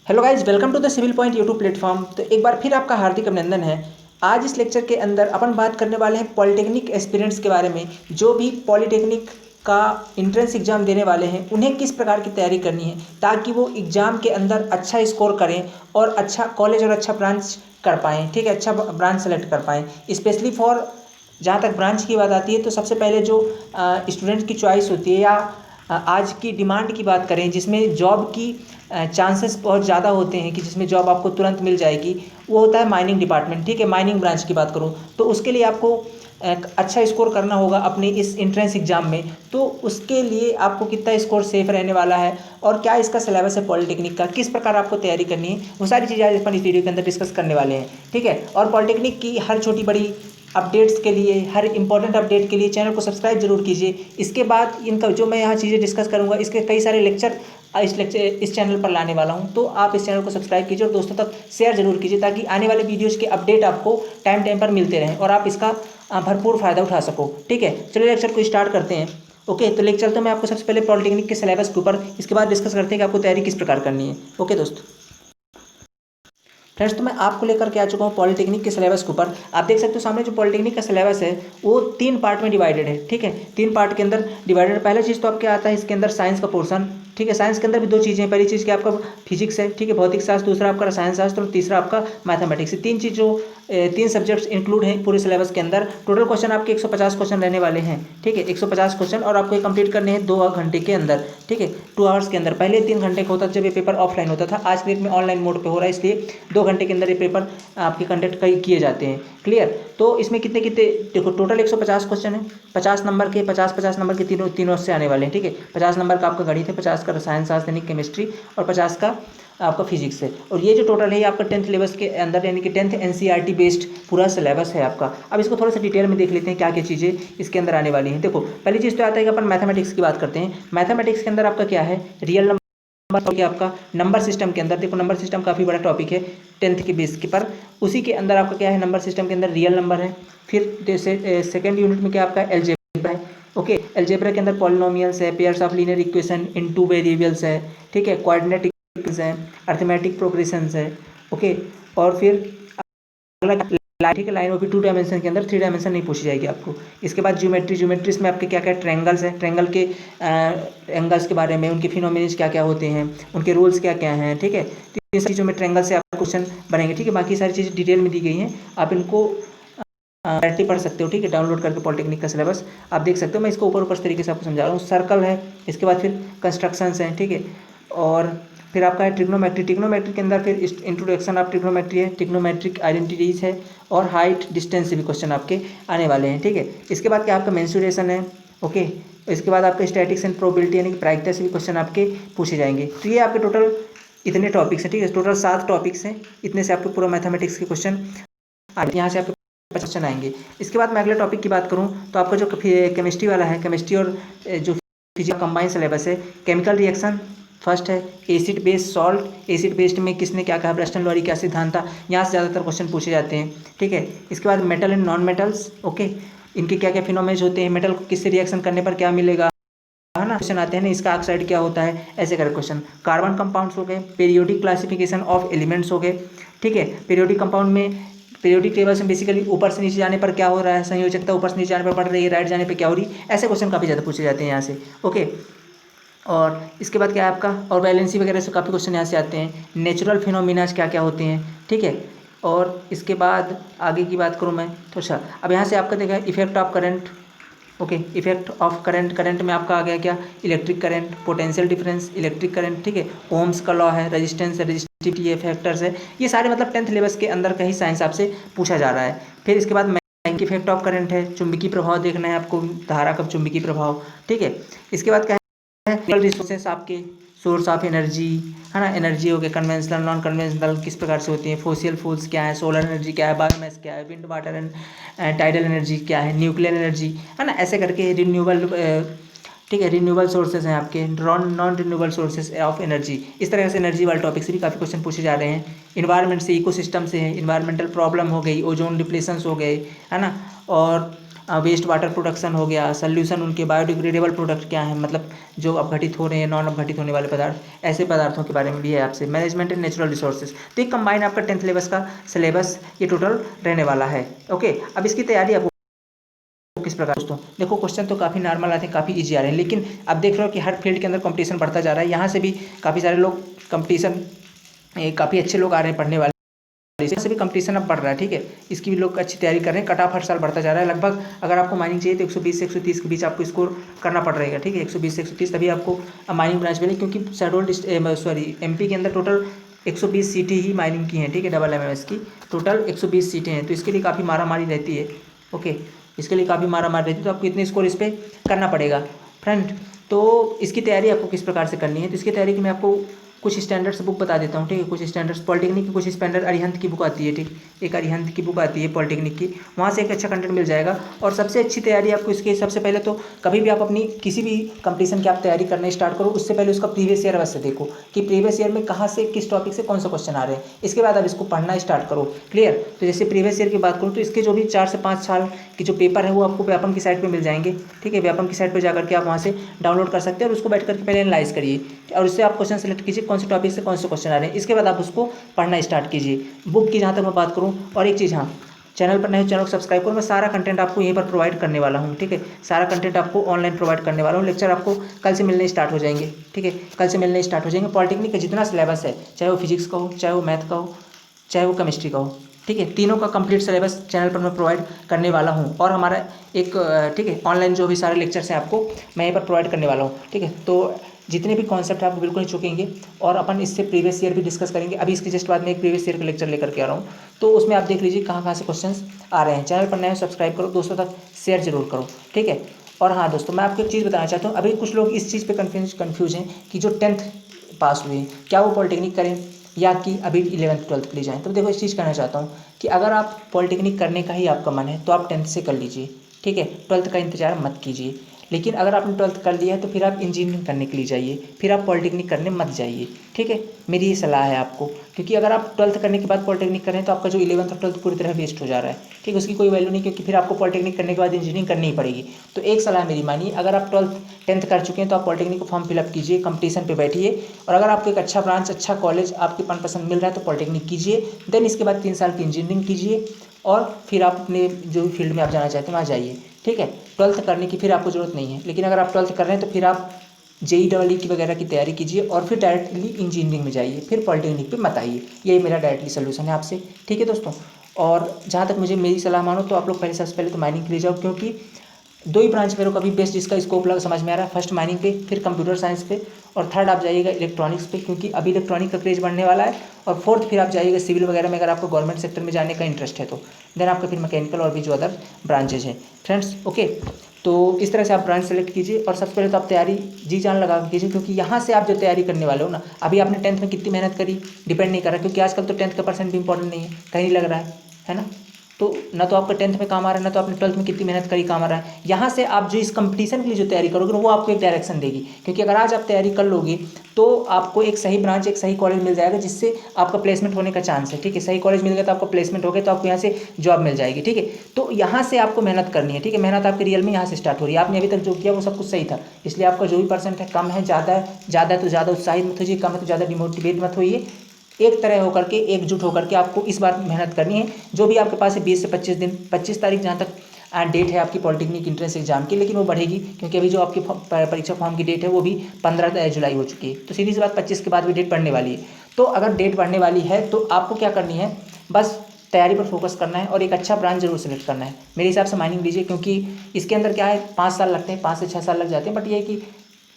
Hello guys, welcome to the Civil Point YouTube platform. तो एक बार फिर आपका हार्दिक अभिनंदन है। आज इस लेक्चर के अंदर अपन बात करने वाले हैं पॉलिटेक्निक एस्पिरेंट्स के बारे में। जो भी पॉलिटेक्निक का इंट्रेंस एग्जाम देने वाले हैं उन्हें किस प्रकार की तैयारी करनी है ताकि वो एग्जाम के अंदर अच्छा स्कोर करें और अच्छा कॉलेज और अच्छा ब्रांच कर पाएँ। ठीक है, अच्छा ब्रांच सेलेक्ट कर पाएँ। स्पेशली फॉर जहाँ तक ब्रांच की बात आती है तो सबसे पहले जो स्टूडेंट की चॉइस होती है या आज की डिमांड की बात करें जिसमें जॉब की चांसेस बहुत ज़्यादा होते हैं कि जिसमें जॉब आपको तुरंत मिल जाएगी, वो होता है माइनिंग डिपार्टमेंट। ठीक है, माइनिंग ब्रांच की बात करूँ तो उसके लिए आपको एक अच्छा स्कोर करना होगा अपने इस एंट्रेंस एग्जाम में। तो उसके लिए आपको कितना स्कोर सेफ रहने वाला है और क्या इसका सिलेबस है पॉलिटेक्निक का, किस प्रकार आपको तैयारी करनी है, वो सारी चीज़ें आज अपन इस वीडियो के अंदर डिस्कस करने वाले हैं। ठीक है, और पॉलिटेक्निक की हर छोटी बड़ी अपडेट्स के लिए, हर इंपॉर्टेंट अपडेट के लिए चैनल को सब्सक्राइब जरूर कीजिए। इसके बाद इनका जो मैं यहाँ चीज़ें डिस्कस करूँगा इसके कई सारे लेक्चर इस चैनल पर लाने वाला हूँ, तो आप इस चैनल को सब्सक्राइब कीजिए और दोस्तों तक शेयर जरूर कीजिए ताकि आने वाले वीडियोज़ के अपडेट आपको टाइम टाइम पर मिलते रहें और आप इसका भरपूर फ़ायदा उठा सको। ठीक है, चलिए लेक्चर को स्टार्ट करते हैं। ओके, तो लेक्चर तो मैं आपको सबसे पहले पॉलिटेक्निक के सिलेबस के ऊपर, इसके बाद डिस्कस करते हैं कि आपको तैयारी किस प्रकार करनी है। ओके दोस्तों, फ्रेंड्स तो मैं आपको लेकर के आ चुका हूँ पॉलिटेक्निक के सिलेबस के ऊपर। आप देख सकते हो सामने जो पॉलिटेक्निक का सिलेबस है वो 3 पार्ट में डिवाइडेड है। ठीक है, 3 पार्ट के अंदर डिवाइडेड है। पहला चीज़ तो आपके आता है इसके अंदर साइंस का पोर्सन। ठीक है, साइंस के अंदर भी 2 चीज़ें हैं। पहली चीज़ क्या आपका फिजिक्स है, ठीक है, भौतिक शास्त्र, दूसरा आपका रसायन शास्त्र और तीसरा आपका मैथमेटिक्स। 3 चीज़ जो 3 सब्जेक्ट्स इंक्लूड हैं पूरे सिलेबस के अंदर। टोटल क्वेश्चन आपके 150 क्वेश्चन रहने वाले हैं। ठीक है, 150 क्वेश्चन और आपको ये कंप्लीट करने हैं 2 घंटे के अंदर। ठीक है, 2 आवर्स के अंदर। पहले 3 घंटे का होता था जब ये पेपर ऑफलाइन होता था, आज के डेट में ऑनलाइन मोड पे हो रहा है, इसलिए 2 घंटे के अंदर ये पेपर आपके कंडक्ट किए जाते हैं। क्लियर, तो इसमें कितने कितने देखो, टोटल 150 क्वेश्चन है। 50 नंबर के 50 नंबर के तीनों तीनों से आने वाले हैं। ठीक है, 50 नंबर का आपका गणित है, 50 का रसायन शास्त्र यानी केमिस्ट्री और 50 का आपका फिजिक्स है। और ये जो टोटल है ये आपका 10th सिलेबस के अंदर यानी कि 10th NCERT बेस्ड पूरा सिलेबस है आपका। अब इसको थोड़ा सा डिटेल में देख लेते हैं क्या क्या चीज़ें इसके अंदर आने वाली हैं। देखो, पहली चीज़ तो आता है कि अपन मैथमेटिक्स की बात करते हैं। मैथमेटिक्स के अंदर आपका क्या है, रियल नंबर क्या आपका नंबर सिस्टम के अंदर। देखो, नंबर सिस्टम काफ़ी बड़ा टॉपिक है 10th के बेस के पर। उसी के अंदर आपका क्या है, नंबर सिस्टम के अंदर रियल नंबर है। फिर जैसे सेकेंड यूनिट में क्या आपका एलजेब्रा है। ओके, एलजेब्रा के अंदर पॉलिनोमियल्स है, pairs of linear equation in 2 variables है। ठीक है, कोऑर्डिनेट है, अर्थमेटिक प्रोग्रेशंस है। ओके, और फिर अगला ठीक है, लाइन वो भी 2 डायमेंशन के अंदर, 3 डायमेंशन नहीं पूछी जाएगी आपको। इसके बाद ज्योमेट्री में आपके क्या क्या ट्रायंगल्स है, ट्रायंगल के एंगल्स के बारे में, उनके फिनोमिनस क्या क्या होते हैं, उनके रूल्स क्या क्या हैं। ठीक है, तो इन चीज़ों में ट्रायंगल से आपको क्वेश्चन बनेंगे। ठीक है, बाकी सारी चीज़ें डिटेल में दी गई हैं, आप इनको डायरेक्टली पढ़ सकते हो। ठीक है, डाउनलोड करके पॉलिटेक्निक का सिलेबस आप देख सकते हो। मैं इसको ऊपर ऊपर तरीके से आपको समझा रहा हूँ। सर्कल है, इसके बाद फिर कंस्ट्रक्शंस हैं। ठीक है, और फिर आपका है ट्रिग्नोमेट्री। ट्रिग्नोमेट्री के अंदर फिर इंट्रोडक्शन ऑफ ट्रिग्नोमेट्री है, ट्रिग्नोमेट्रिक आइडेंटिटीज है और हाइट डिस्टेंस से भी क्वेश्चन आपके आने वाले हैं। ठीक है, इसके बाद क्या आपका मेंसुरेशन है। ओके, इसके बाद आपका स्टैटिक्स एंड प्रोबेबिलिटी यानी कि प्रायिकता से भी क्वेश्चन आपके पूछे जाएंगे। तो ये आपके टोटल इतने टॉपिक्स हैं। ठीक है, टोटल 7 टॉपिक्स हैं। इतने से आपके पूरा मैथमेटिक्स के क्वेश्चन यहाँ से आपके क्वेश्चन आएंगे। इसके बाद मैं अगले टॉपिक की बात करूँ तो आपका जो केमिस्ट्री वाला है, केमिस्ट्री और जो फिजिक्स कंबाइन सिलेबस है। केमिकल रिएक्शन फर्स्ट है, acid based salt, acid based में किसने क्या कहा, ब्रस्टन लॉरी क्या सिद्धांत था, यहाँ से ज़्यादातर क्वेश्चन पूछे जाते हैं। ठीक है, इसके बाद metal and non metals. Okay, इनके क्या क्या फिनोमेनन होते हैं, मेटल को किससे रिएक्शन करने पर क्या मिलेगा, है ना, क्वेश्चन आते हैं ना, इसका ऑक्साइड क्या होता है, ऐसे कर क्वेश्चन। कार्बन कंपाउंड्स हो गए, पीरियोडिक क्लासिफिकेशन ऑफ एलिमेंट्स हो गए। ठीक है, पीरियोडिक कंपाउंड में पीरियोडिक टेबल से बेसिकली ऊपर से नीचे जाने पर क्या हो रहा है, संयोजकता ऊपर से नीचे जाने पर बढ़ रही है, राइट जाने पर क्या हो रही है, ऐसे क्वेश्चन काफ़ी ज़्यादा पूछे जाते हैं यहाँ से। ओके, और इसके बाद क्या है आपका, और वैलेंसी वगैरह से काफ़ी क्वेश्चन यहाँ से आते हैं। नेचुरल फिनोमिनाज क्या क्या होते हैं। ठीक है, और इसके बाद आगे की बात करूँ मैं तो अच्छा, अब यहाँ से आपका देखा है effect of current. Okay, effect of current, current में आपका आ गया क्या, electric current, potential difference, electric current. ठीक है, ओम्स का लॉ है, रेजिस्टेंस है, रेजिस्टिविटी है, फैक्टर्स है। ये सारे मतलब 10th सिलेबस के अंदर का ही साइंस आपसे पूछा जा रहा है। फिर इसके बाद मैग्नेटिक इफेक्ट ऑफ करंट है, चुंबकीय प्रभाव देखना है आपको, धारा का चुंबकीय प्रभाव। ठीक है, इसके बाद क्या है, रिसोर्सेस आपके, सोर्स ऑफ एनर्जी, है ना, एनर्जी हो गया, कन्वेंशनल नॉन कन्वेंशनल किस प्रकार से होती है, फोसियल फ्यूल्स क्या है, सोलर एनर्जी क्या है, बायोमास क्या है, wind water and tidal energy क्या है, न्यूक्लियर एनर्जी, है ना, ऐसे करके रिन्यूएबल। ठीक है, रिन्यूएबल सोर्सेज हैं आपके, non renewable sources of energy. इस तरह से एनर्जी वाले टॉपिक से भी काफ़ी क्वेश्चन पूछे जा रहे हैं। इन्वायरमेंट से, इकोसिस्टम से है, इन्वायरमेंटल प्रॉब्लम हो गई, ओजोन डिप्लेशंस हो गए, है ना, और वेस्ट वाटर प्रोडक्शन हो गया, सॉल्यूशन उनके बायोडिग्रेडेबल प्रोडक्ट क्या है, मतलब जो अपघटित हो रहे हैं, नॉन अपघटित होने वाले पदार्थ, ऐसे पदार्थों के बारे में भी है आपसे। मैनेजमेंट एंड नेचुरल रिसोर्सेज, तो एक कंबाइन आपका 10th सिलेबस का सिलेबस ये टोटल रहने वाला है। ओके, अब इसकी तैयारी आपको किस प्रकार। दोस्तों देखो, क्वेश्चन तो काफ़ी नॉर्मल आते हैं, काफ़ी इजी आ रहे हैं, लेकिन अब देख रहे हो कि हर फील्ड के अंदर कंपटीशन बढ़ता जा रहा है। यहाँ से भी काफ़ी सारे लोग कंपटीशन, काफ़ी अच्छे लोग आ रहे हैं पढ़ने वाले, इससे भी कंपटीशन अब बढ़ रहा है। ठीक है, इसकी भी लोग अच्छी तैयारी कर रहे हैं। कट ऑफ हर साल बढ़ता जा रहा है। लगभग अगर आपको माइनिंग चाहिए तो 120 से 130 के बीच आपको स्कोर करना पड़ रहेगा। ठीक है, 120 से 130 तभी आपको माइनिंग ब्रांच मिले, क्योंकि एमपी के अंदर टोटल 120 सीटें ही माइनिंग की हैं। ठीक है, डबल एमएमएस की टोटल 120 सीटें हैं, तो इसके लिए काफ़ी मारामारी रहती है। ओके, इसके लिए काफ़ी मारामारी रहती है, तो आपको इतने स्कोर इस पर करना पड़ेगा फ्रेंड। तो इसकी तैयारी आपको किस प्रकार से करनी है, तो इसकी तैयारी की मैं आपको कुछ स्टैंडर्ड्स बुक बता देता हूँ। ठीक है, कुछ स्टैंडर्ड्स पॉलिटेक्निक की कुछ स्टैंडर्ड अरिहंत की बुक आती है। ठीक, एक अरिहंत की बुक आती है पॉलिटेक्निक की, वहाँ से एक अच्छा कंटेंट मिल जाएगा। और सबसे अच्छी तैयारी आपको इसकी, सबसे पहले तो कभी भी आप अपनी किसी भी कंपटीशन की आप तैयारी करना स्टार्ट करो, उससे पहले उसका प्रीवियस ईयर अवश्य देखो कि प्रीवियस ईयर में कहाँ से किस टॉपिक से कौन सा क्वेश्चन आ रहे हैं। इसके बाद आप इसको पढ़ना स्टार्ट करो। क्लियर, तो जैसे प्रीवियस ईयर की बात करूँ तो इसके जो भी 4 से 5 साल के जो पेपर है वो आपको व्यापम की साइट पर मिल जाएंगे। ठीक है, व्यापम की साइट पर जाकर के आप वहाँ से डाउनलोड कर सकते हैं और उसको बैठ करके पहले एनालाइज करिए और उससे आप क्वेश्चन सेलेक्ट कीजिए कौन से टॉपिक से कौन से क्वेश्चन आ रहे हैं। इसके बाद आप उसको पढ़ना स्टार्ट कीजिए। बुक की जहाँ तक मैं बात करूँ, और एक चीज़, हाँ, चैनल पर नहीं, चैनल को सब्सक्राइब करो। मैं सारा कंटेंट आपको यहीं पर प्रोवाइड करने वाला हूँ। ठीक है, सारा कंटेंट आपको ऑनलाइन प्रोवाइड करने वाला हूँ। लेक्चर आपको कल से मिलने स्टार्ट हो जाएंगे। ठीक है, कल से मिलने स्टार्ट हो जाएंगे। पॉलिटेक्निक का जितना सिलेबस है, चाहे वो फिजिक्स का हो, चाहे वो मैथ का हो, चाहे वो केमिस्ट्री का हो, ठीक है, तीनों का कंप्लीट सिलेबस चैनल पर मैं प्रोवाइड करने वाला हूँ। और हमारा एक ठीक है, ऑनलाइन जो भी सारे लेक्चर्स हैं आपको मैं यहीं पर प्रोवाइड करने वाला हूँ। ठीक है, तो जितने भी कॉन्सेप्ट आपको बिल्कुल नहीं चुकेंगे। और अपन इससे प्रीवियस ईयर भी डिस्कस करेंगे। अभी इसके जस्ट बाद में एक प्रीवियस ईयर का लेक्चर लेकर के आ रहा हूँ, तो उसमें आप देख लीजिए कहाँ कहाँ से क्वेश्चंस आ रहे हैं। चैनल पर नए हो, सब्सक्राइब करो, दोस्तों तक शेयर जरूर करो। ठीक है, और हाँ दोस्तों, मैं आपको एक चीज़ बताना चाहता हूँ। अभी कुछ लोग इस चीज़ पर कन्फ्यूज हैं कि जो 10th पास हुए हैं, क्या वो पॉलिटेक्निक करें या कि अभी 11th 12th के लिए जाएँ। तो देखो, इस चीज़ कहना चाहता हूँ कि अगर आप पॉलिटेक्निक करने का ही आपका मन है तो आप 10th से कर लीजिए। ठीक है, 12th का इंतजार मत कीजिए। लेकिन अगर आपने 12th कर लिया है तो फिर आप इंजीनियरिंग करने के लिए जाइए, फिर आप पॉलिटेक्निक करने मत जाइए। ठीक है, मेरी ये सलाह है आपको, क्योंकि अगर आप 12th करने के बाद पॉलिटेक्निक करें तो आपका जो 11th और 12th पूरी तरह वेस्ट हो जा रहा है। ठीक है, उसकी कोई वैल्यू नहीं, क्योंकि फिर आपको पॉलिटेक्निक करने के बाद इंजीनियरिंग करनी ही पड़ेगी। तो एक सलाह मेरी मानिए, अगर आप 10th कर चुके हैं तो आप पॉलिटेक्निक को फॉर्म फिलअप कीजिए, कंपटीशन पर बैठिए, और अगर आपको एक अच्छा ब्रांच, अच्छा कॉलेज आपके मनपसंद मिल रहा है तो पॉलिटेक्निक कीजिए। देन इसके बाद 3 साल की इंजीनियरिंग कीजिए और फिर आप अपने जो भी फील्ड में आप जाना चाहते हैं वहाँ जाइए। ठीक है, 12th करने की फिर आपको ज़रूरत नहीं है। लेकिन अगर आप 12th कर रहे हैं तो फिर आप JEE की वगैरह की तैयारी कीजिए और फिर डायरेक्टली इंजीनियरिंग में जाइए, फिर पॉलिटेक्निक पे मत आइए। यही मेरा डायरेक्टली सोल्यूशन है आपसे। ठीक है दोस्तों, और जहाँ तक मुझे मेरी सलाह मानो तो आप लोग पहले, सबसे पहले तो माइनिंग के लिए जाओ, क्योंकि 2 ही ब्रांच मेरे को अभी बेस्ट जिसका स्कोप लगा समझ में आ रहा है। फर्स्ट माइनिंग पे, फिर कंप्यूटर साइंस पे, और थर्ड आप जाइएगा इलेक्ट्रॉनिक्स पे, क्योंकि अभी इलेक्ट्रॉनिक का क्रेज बढ़ने वाला है। और फोर्थ फिर आप जाइएगा सिविल वगैरह में, अगर आपको गवर्नमेंट सेक्टर में जाने का इंटरेस्ट है तो। देन आपका फिर मैकेनिकल और भी जो अदर ब्रांचेज हैं फ्रेंड्स। ओके, तो इस तरह से आप ब्रांच सेलेक्ट कीजिए और सबसे पहले तो आप तैयारी जी जान लगा कीजिए, क्योंकि यहाँ से आप जो तैयारी करने वाले हो ना, अभी आपने 10th में कितनी मेहनत करी डिपेंड नहीं कर रहा, क्योंकि आजकल तो 10th का परसेंट भी इंपॉर्टेंट नहीं है, कहीं नहीं लग रहा है ना। तो ना तो आपका 10th में काम आ रहा है, ना तो आपने 12th में कितनी मेहनत करी काम आ रहा है। यहाँ से आप जो इस कंपटीशन के लिए जो तैयारी करोगे वो आपको एक डायरेक्शन देगी, क्योंकि अगर आज आप तैयारी कर लोगे तो आपको एक सही ब्रांच, एक सही कॉलेज मिल जाएगा जिससे आपका प्लेसमेंट होने का चांस है। ठीक है, सही कॉलेज मिल गया तो आपका प्लेसमेंट हो गया तो आपको यहाँ से जॉब मिल जाएगी। ठीक है, तो यहाँ से आपको मेहनत करनी है। ठीक है, मेहनत आपकी रियल में यहाँ से स्टार्ट हो रही है। आपने अभी तक जो किया वो सब कुछ सही था, इसलिए आपका जो भी परसेंट है, कम है, ज़्यादा है, ज़्यादा है तो ज़्यादा उत्साहित मत होइए, कम है तो ज़्यादा डिमोटिवेट मत होइए। एक तरह होकर के, एकजुट होकर के आपको इस बार मेहनत करनी है। जो भी आपके पास है 20 से 25 दिन, 25 तारीख जहाँ तक डेट है आपकी पॉलिटेक्निक एंट्रेंस एग्जाम की, लेकिन वो बढ़ेगी, क्योंकि अभी जो आपकी परीक्षा फॉर्म की डेट है वो भी 15 जुलाई हो चुकी है। तो सीधी सी बात, 25 के बाद भी डेट बढ़ने वाली है। तो अगर डेट बढ़ने वाली है तो आपको क्या करनी है, बस तैयारी पर फोकस करना है और एक अच्छा ब्रांच जरूर सेलेक्ट करना है। मेरे हिसाब से माइनिंग लीजिए, क्योंकि इसके अंदर क्या है, 5 साल लगते हैं, 5 से 6 साल लग जाते हैं, बट ये है कि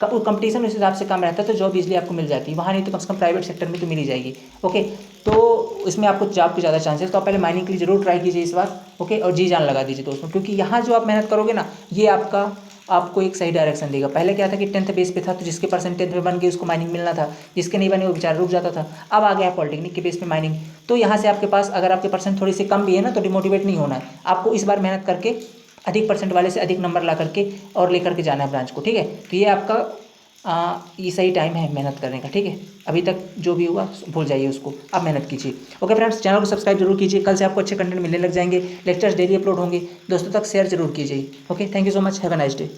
कंपटीशन उस हिसाब से कम रहता है तो जॉब इजली आपको मिल जाती है। वहाँ नहीं तो कम से कम प्राइवेट सेक्टर में तो मिल ही जाएगी। ओके, तो इसमें आपको जॉब के ज़्यादा चांसेस, तो आप पहले माइनिंग के लिए जरूर ट्राई कीजिए इस बार। ओके, और जी जान लगा दीजिए दोस्तों, क्योंकि यहाँ जो आप मेहनत करोगे ना, ये आपको एक सही डायरेक्शन देगा। पहले क्या था कि 10th बेस पे था, तो जिसके परसेंट 10th में बन गए उसको माइनिंग मिलना था, जिसके नहीं बने वो बेचारा रुक जाता था। अब आ गया पॉलिटेक्निक के बेस पे माइनिंग, तो यहाँ से आपके पास अगर आपके परसेंट थोड़ी सी कम भी है ना तो डिमोटिवेट नहीं होना है। आपको इस बार मेहनत करके अधिक परसेंट वाले से अधिक नंबर ला करके और लेकर के जाना है ब्रांच को। ठीक है, तो ये आपका ये सही टाइम है मेहनत करने का, ठीक है। अभी तक जो भी हुआ भूल जाइए उसको, आप मेहनत कीजिए। ओके फ्रेंड्स, चैनल को सब्सक्राइब जरूर कीजिए, कल से आपको अच्छे कंटेंट मिलने लग जाएंगे, लेक्चर्स डेली अपलोड होंगे, दोस्तों तक शेयर जरूर कीजिए। Okay, thank you so much, have a nice day.